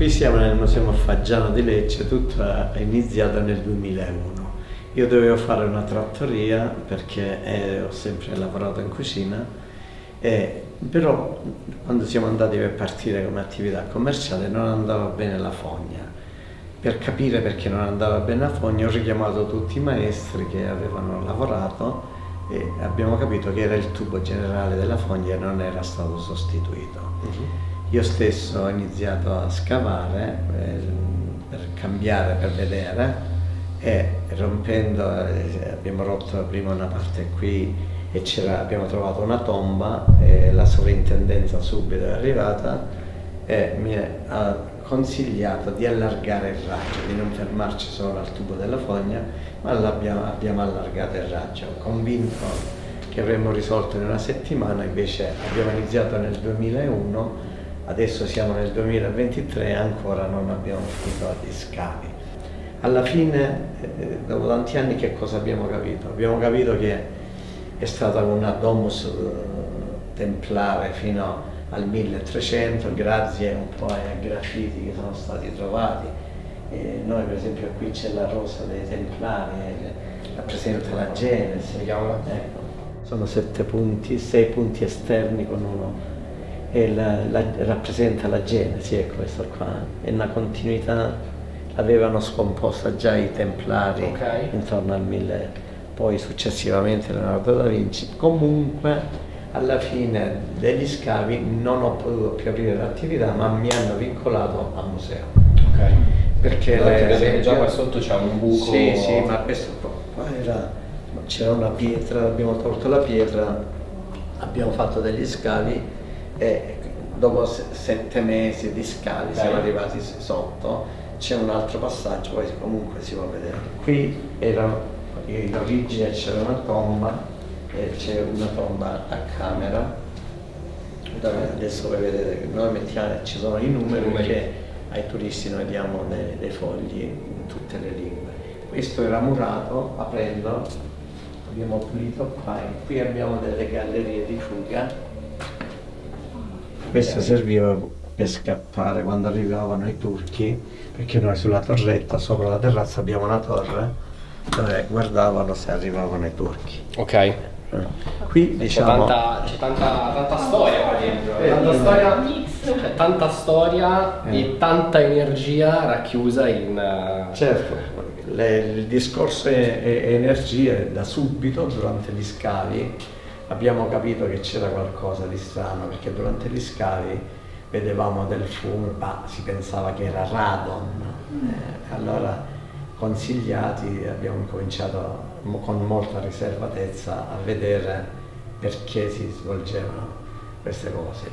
Qui siamo nel Museo Morfaggiano di Lecce, tutto è iniziato nel 2001. Io dovevo fare una trattoria perché ho sempre lavorato in cucina, però quando siamo andati per partire come attività commerciale non andava bene la fogna. Per capire perché non andava bene la fogna ho richiamato tutti i maestri che avevano lavorato e abbiamo capito che era il tubo generale della fogna e non era stato sostituito. Io stesso ho iniziato a scavare per cambiare, per vedere, e rompendo abbiamo rotto prima una parte qui e abbiamo trovato una tomba e la sovrintendenza subito è arrivata e mi ha consigliato di allargare il raggio, di non fermarci solo al tubo della fogna, ma abbiamo allargato il raggio, convinto che avremmo risolto in una settimana, invece abbiamo iniziato nel 2001, adesso siamo nel 2023 e ancora non abbiamo finito gli scavi. Alla fine, dopo tanti anni, che cosa abbiamo capito? Abbiamo capito che è stata una domus templare fino al 1300, grazie un po' ai graffiti che sono stati trovati. Noi per esempio qui c'è la rosa dei Templari, rappresenta la Genesi, ecco. Sono 7 punti, 6 punti esterni con uno, e rappresenta la Genesi, ecco questo qua, è una continuità. Avevano scomposta già i Templari intorno al 1000, poi successivamente Leonardo da Vinci. Comunque alla fine degli scavi non ho potuto più aprire l'attività, ma mi hanno vincolato al museo. Perché già qua sotto c'è un buco. Sì, ma questo qua c'era una pietra, abbiamo tolto la pietra, abbiamo fatto degli scavi e dopo 7 mesi di scavi siamo arrivati sotto. C'è un altro passaggio, poi comunque si può vedere. Qui in origine c'era una tomba e c'è una tomba a camera, dove adesso voi vedete che noi ci sono i numeri che ai turisti noi diamo dei fogli in tutte le lingue. Questo era murato, aprendo, abbiamo pulito qua e qui abbiamo delle gallerie di fuga. Questo serviva per scappare quando arrivavano i turchi, perché noi sulla torretta, sopra la terrazza, abbiamo una torre dove guardavano se arrivavano i turchi. Ok. Qui diciamo c'è tanta storia qua dentro, tanta storia e tanta energia racchiusa in... Certo, il discorso è energia. Da subito, durante gli scavi, abbiamo capito che c'era qualcosa di strano, perché durante gli scavi vedevamo del fumo, ma si pensava che era radon. Allora, consigliati, abbiamo cominciato con molta riservatezza a vedere perché si svolgevano queste cose.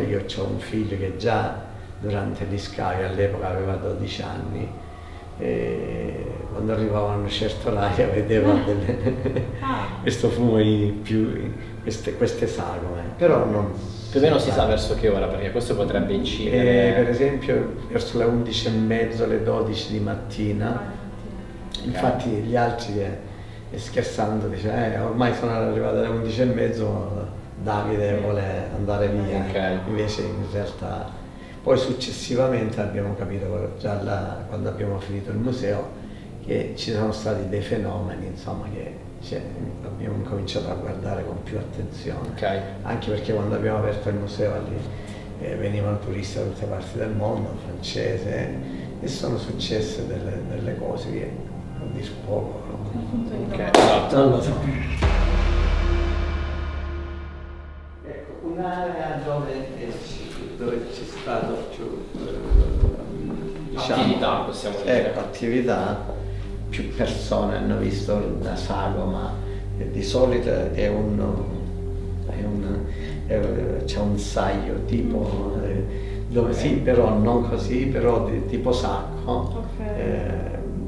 Io ho un figlio che già durante gli scavi all'epoca aveva 12 anni e quando arrivava una certa aria vedeva questo fumo queste sagome, però non più o meno si sa verso che ora, perché questo potrebbe incidere. Per esempio verso le 11:30, le 12 di mattina. Infatti gli altri scherzando dice ormai sono arrivate alle 11:30, Davide vuole andare via. Invece in realtà poi successivamente abbiamo capito già quando abbiamo finito il museo che ci sono stati dei fenomeni, insomma, che abbiamo cominciato a guardare con più attenzione. Anche perché quando abbiamo aperto il museo lì venivano turisti da tutte parti del mondo, francese, e sono successe delle cose che a dir poco. Non lo so. Ecco, un'area dove c'è stato più attività, possiamo dire. Attività, più persone hanno visto la sagoma. Di solito c'è un saio tipo dove sì, però non così, però tipo sacco.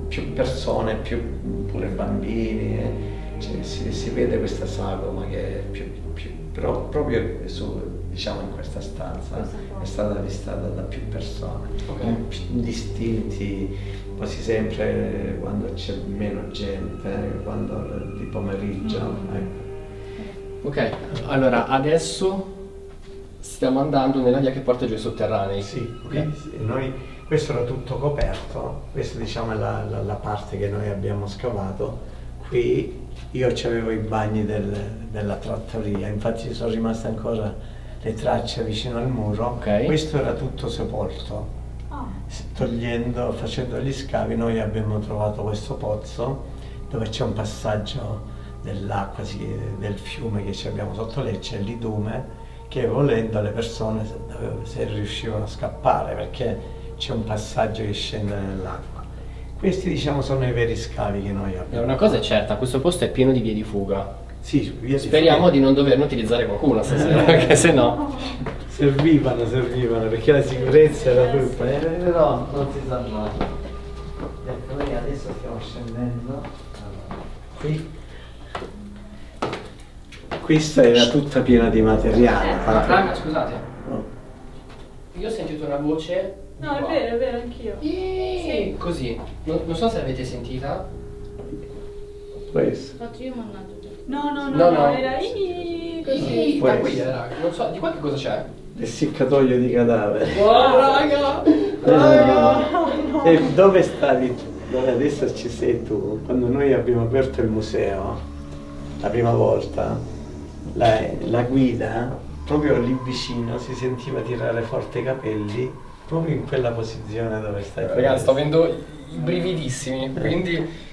Più persone, pure bambini, si vede questa sagoma che è però proprio diciamo in questa stanza è stata avvistata da più persone, distinti quasi sempre quando c'è meno gente, quando di pomeriggio. Ok, allora adesso stiamo andando nella via che porta giù ai sotterranei. Sì, noi questo era tutto coperto, questa diciamo è la parte che noi abbiamo scavato. Qui io avevo i bagni della trattoria, infatti sono rimaste ancora le tracce vicino al muro. Ok. Questo era tutto sepolto. Facendo gli scavi, noi abbiamo trovato questo pozzo dove c'è un passaggio dell'acqua, del fiume che abbiamo sotto Lecce, il Lidume, che volendo le persone se riuscivano a scappare, perché c'è un passaggio che scende nell'acqua. Questi diciamo sono i veri scavi che noi abbiamo. Una cosa è certa, questo posto è pieno di vie di fuga. Sì, Speriamo di non doverne utilizzare qualcuno stasera, perché se no... Servivano, perché la sicurezza era tutta. Però non si sa mai. Ecco, noi adesso stiamo scendendo. Allora, qui. Questa era tutta piena di materiale. Raga, scusate. No. Io ho sentito una voce... di No, qua. è vero, anch'io. Sì. Così. Non so se l'avete sentita. Questo. Faccio io mannaggia. No, era così. Da qui, raga. Non so, di qua che cosa c'è? L'essiccatoio di cadaveri. Wow, raga! E dove stavi? Dove adesso ci sei tu? Quando noi abbiamo aperto il museo, la prima volta, la guida, proprio lì vicino, si sentiva tirare forte i capelli, proprio in quella posizione dove stai. Ragazzi, sto avendo i brividissimi, quindi...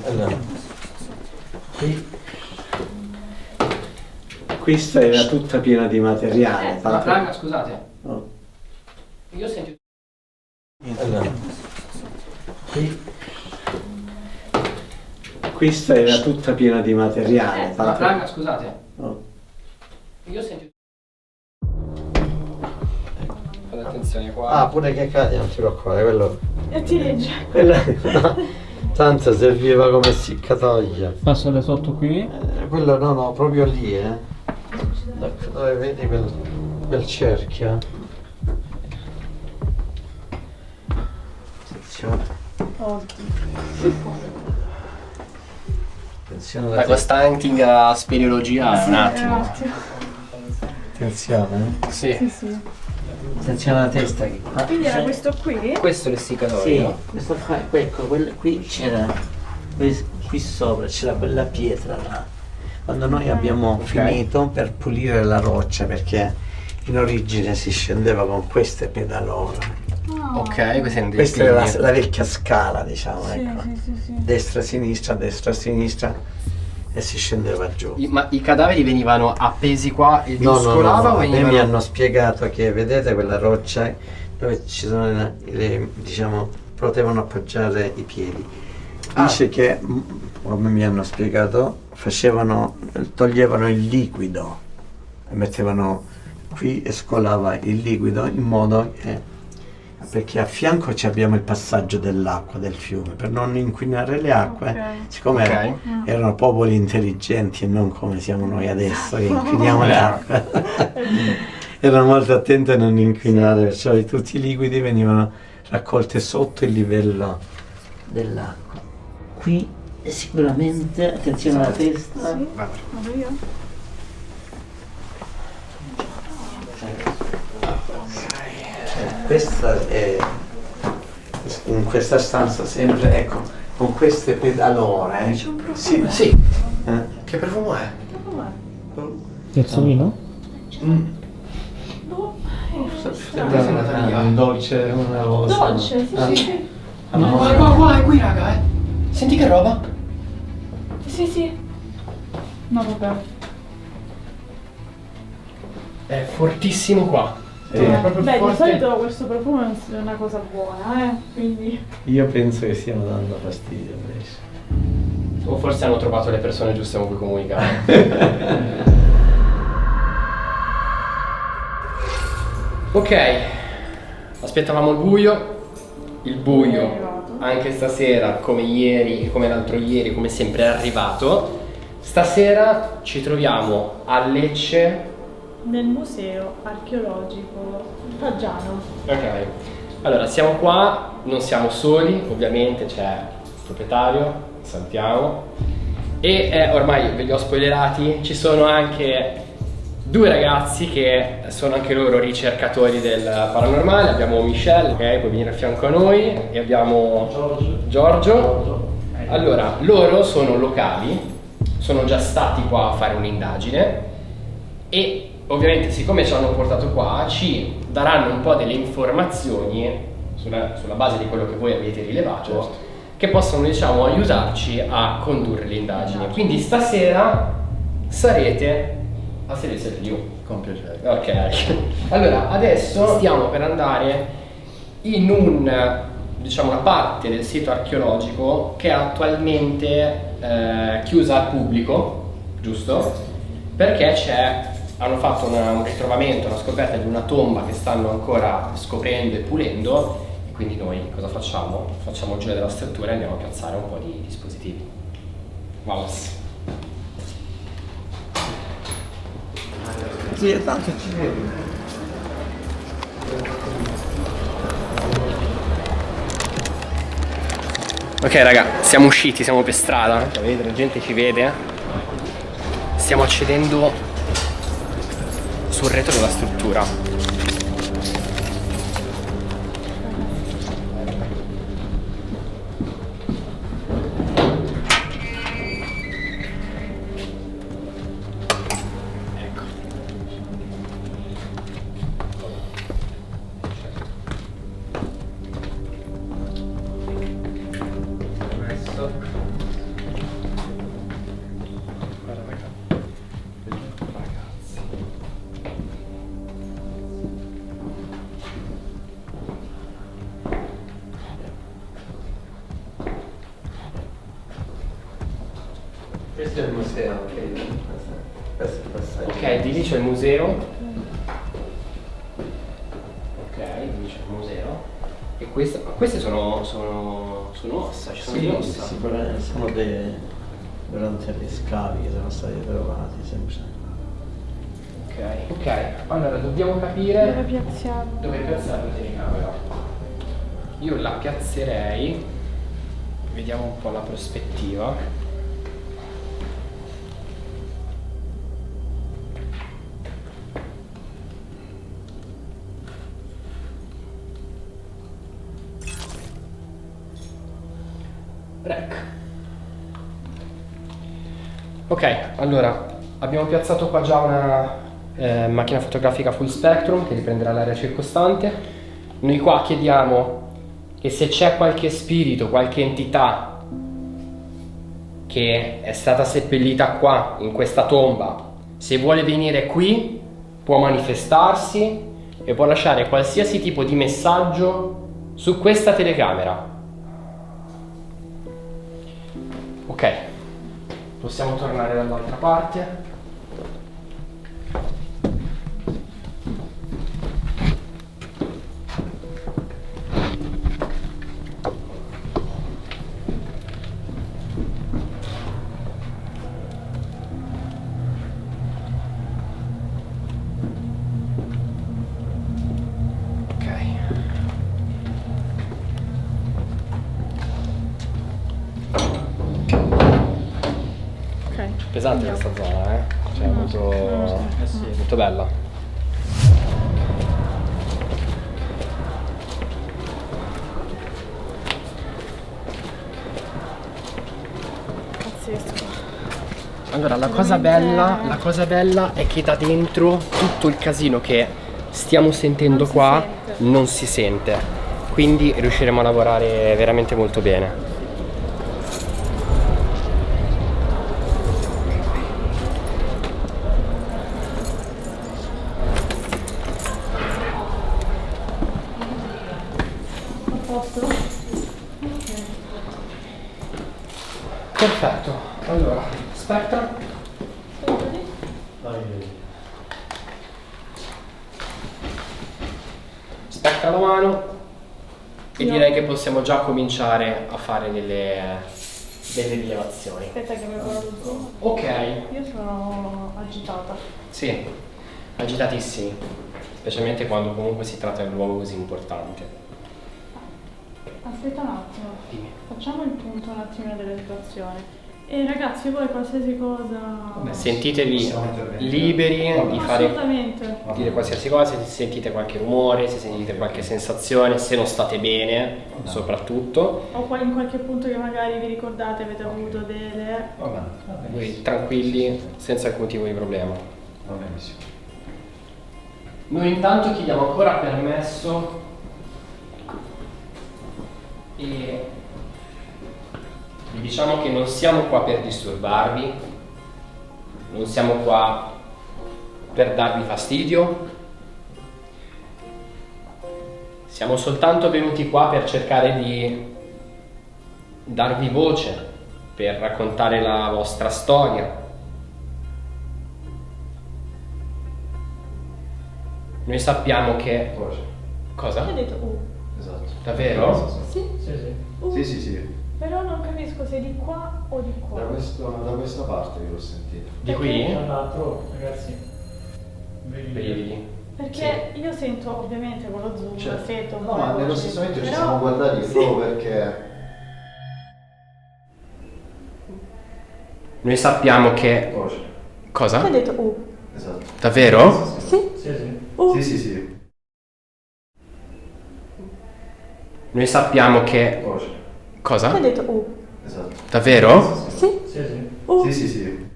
Allora, questa era tutta piena di materiale. Raga, scusate. No. Io ho sentito... Allora, questa era tutta piena di materiale. Raga, scusate. No. Io ho sentito... Fate attenzione qua. Ah, pure che cade, non ti preoccupare, quello... E ti legge. no, tanto serviva come essiccatoio. Passate sotto qui. Quello no, proprio lì, dove vedi quel cerchio. Attenzione. La Costanting a speleologia è un attimo. Attenzione. Sì. Attenzione alla testa. Quindi era questo qui? Questo è l'essiccatoio. Sì, questo qua, ecco, qui c'era, qui sopra c'era quella pietra là. Quando noi abbiamo finito per pulire la roccia, perché in origine si scendeva con queste pedalore. Ok, Questa era la vecchia scala, diciamo, ecco. Sì. Destra, sinistra e si scendeva giù. Ma i cadaveri venivano appesi qua e giù No, scolava o a me venivano... mi hanno spiegato che vedete quella roccia dove ci sono diciamo, potevano appoggiare i piedi. Dice che, come mi hanno spiegato, toglievano il liquido e mettevano qui e scolava il liquido in modo che, perché a fianco abbiamo il passaggio dell'acqua del fiume, per non inquinare le acque, siccome erano popoli intelligenti e non come siamo noi adesso che inquiniamo le acque, erano molto attenti a non inquinare, perciò tutti i liquidi venivano raccolti sotto il livello dell'acqua. Qui sicuramente, attenzione alla testa. Sì, vado io. Questa è in questa stanza sempre, ecco, con queste pedalore. C'è un profumo. Sì. Sì. Che profumo è? Terzolino? Un dolce, una rosa. Dolce, sì. Qua, è qui raga, Senti che roba? Sì. No, vabbè. È fortissimo qua. Sì. È proprio Beh, di forte. solito questo profumo è una cosa buona, quindi... Io penso che stiano dando fastidio invece. O forse hanno trovato le persone giuste con cui comunicare. Ok, aspettavamo il buio. Il buio, anche stasera, come ieri, come l'altro ieri, come sempre è arrivato. Stasera ci troviamo a Lecce. Nel museo archeologico Faggiano. Ok, allora siamo qua, non siamo soli, ovviamente c'è il proprietario, salutiamo, e ormai ve li ho spoilerati, ci sono anche due ragazzi che sono anche loro ricercatori del paranormale. Abbiamo Michelle, ok, puoi venire a fianco a noi, e abbiamo Giorgio. Allora, loro sono locali, sono già stati qua a fare un'indagine e ovviamente, siccome ci hanno portato qua, ci daranno un po' delle informazioni sulla base di quello che voi avete rilevato, certo, che possono, diciamo, aiutarci a condurre l'indagine. Quindi stasera sarete a Servizio Più. Con piacere. Ok. Allora, adesso stiamo per andare in una parte del sito archeologico che è attualmente chiusa al pubblico, giusto? Perché hanno fatto un ritrovamento, una scoperta di una tomba che stanno ancora scoprendo e pulendo, e quindi noi cosa facciamo? Facciamo il giro della struttura e andiamo a piazzare un po' di dispositivi. Vamos! Sì, è tanto ci vedi. Ok raga, siamo usciti, siamo per strada, vedete, la gente ci vede. Stiamo accedendo sul retro della struttura. Ecco. Questo. Guarda ragazzi. Questo è il museo, ok? Questo è il passaggio. Ok, di lì c'è il museo. Ok, di lì c'è il museo. E queste sono ossa, ci sono delle ossa. Sicuramente sono durante gli scavi che sono stati trovati sempre. Ok, allora dobbiamo capire Dove piazziamo? dove piazzare la telecamera. Io la piazzerei, vediamo un po' la prospettiva. Rec. Ok, allora abbiamo piazzato qua già una macchina fotografica full spectrum che riprenderà l'area circostante. Noi qua chiediamo che se c'è qualche spirito, qualche entità che è stata seppellita qua, in questa tomba, se vuole venire qui può manifestarsi e può lasciare qualsiasi tipo di messaggio su questa telecamera. Ok, possiamo tornare dall'altra parte. Pesante questa zona, cioè molto bella. Pazzesco. Allora la cosa bella è che da dentro tutto il casino che stiamo sentendo qua non si sente, quindi riusciremo a lavorare veramente molto bene. Perfetto, allora, Spectra. Spectra la mano e direi che possiamo già cominciare a fare delle rilevazioni. Aspetta che mi guardo lo zoom. Ok. Io sono agitata. Sì, agitatissimi, specialmente quando comunque si tratta di un luogo così importante. Aspetta un attimo. Dimmi. Facciamo il punto un attimino della situazione. E ragazzi, voi qualsiasi cosa... Sentitevi liberi di fare, Assolutamente. dire qualsiasi cosa, se sentite qualche rumore, se sentite qualche sensazione, se non state bene, soprattutto. O in qualche punto che magari vi ricordate avete avuto delle... Voi tranquilli, senza alcun tipo di problema. Va benissimo. Noi intanto chiediamo ancora permesso e vi diciamo che non siamo qua per disturbarvi, non siamo qua per darvi fastidio, siamo soltanto venuti qua per cercare di darvi voce, per raccontare la vostra storia. Noi sappiamo che... Cosa? Io ho detto Esatto. Davvero? Sì. Sì, sì, sì. Però non capisco se di qua o di qua. Da questa parte io l'ho sentito. Di qui? Tra l'altro, ragazzi, Brividi. Perché io sento ovviamente con lo zoom, Certo. sento No, ma nello stesso momento ci però- siamo guardati proprio perché... Noi sappiamo che... Voce. Io ho Cosa? detto Esatto. Davvero? Sì. sì. Sì, sì, sì. Noi sappiamo che... Voce. Io ho Cosa? detto Esatto. Davvero? Sì. Sì, sì, sì.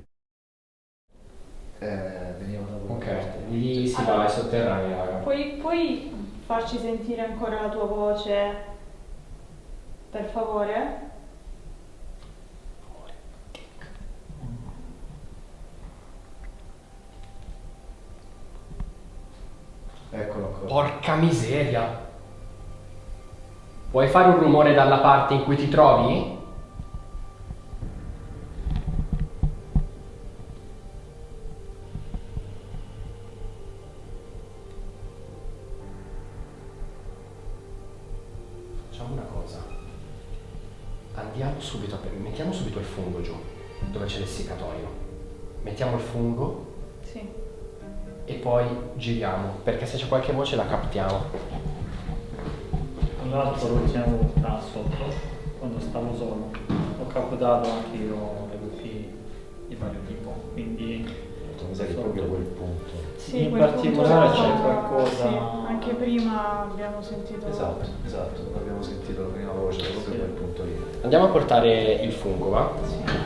Veniamo da quella Ok, parte. lì si va ai sotterranei, raga. Puoi farci sentire ancora la tua voce? Per favore? Eccolo ancora. Porca miseria! Puoi fare un rumore dalla parte in cui ti trovi? Facciamo una cosa. Andiamo subito, mettiamo subito il fungo giù, dove c'è l'essiccatoio. Mettiamo il fungo Sì. e poi giriamo, perché se c'è qualche voce la captiamo. Tra l'altro l'ultima volta sotto, quando stavo solo, ho captato anche io le lupi di vario tipo, quindi Mi sa che è proprio quel punto. Sì, in quel particolare punto c'è là, qualcosa... sì, anche prima abbiamo sentito... Esatto, esatto. Abbiamo sentito la prima voce proprio Sì. quel punto lì. Andiamo a portare il fungo, va? Sì.